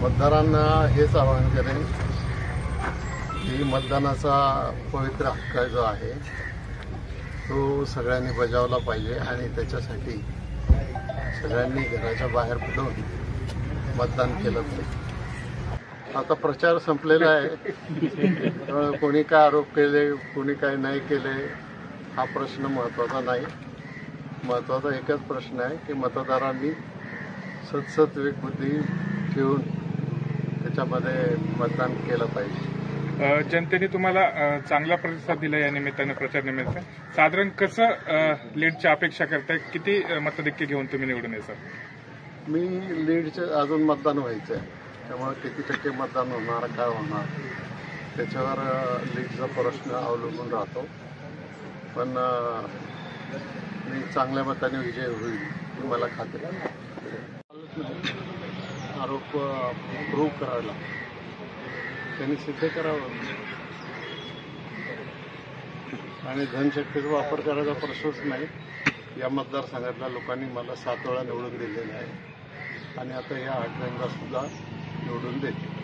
मतदारांना हेच आवाहन करेन की मतदानाचा पवित्र हक्क जो आहे तो सगळ्यांनी बजावला पाहिजे आणि त्याच्यासाठी सगळ्यांनी घराच्या बाहेर पडून मतदान केलं पाहिजे। आता प्रचार संपलेला आहे, कोणी काय आरोप केले कोणी काय नाही केले हा प्रश्न महत्त्वाचा नाही। महत्त्वाचा एकच प्रश्न आहे की मतदारांनी सतत विवेकबुद्धी ठेवून त्याच्यामध्ये मतदान केलं पाहिजे। जनतेने तुम्हाला चांगला प्रतिसाद दिला या निमित्तानं, प्रचार निमित्त साधारण कसं लीडची अपेक्षा करताय, किती मताधिक्य घेऊन तुम्ही निवडून यायचं? मी लीडचं अजून मतदान व्हायचं आहे, त्यामुळे किती टक्के मतदान होणार काय होणार त्याच्यावर लीडचा प्रश्न अवलंबून राहतो, पण मी चांगल्या मताने विजय होईल ही मला खात्री आहे। आरोप प्रूव्ह करायला त्यांनी सिद्ध करावं आणि धनशक्तीचा वापर करायचा प्रश्नच नाही। या मतदारसंघातल्या लोकांनी मला 7 वेळा निवडून दिलेले आहे आणि आता या 8व्यांदा सुद्धा निवडून देतील।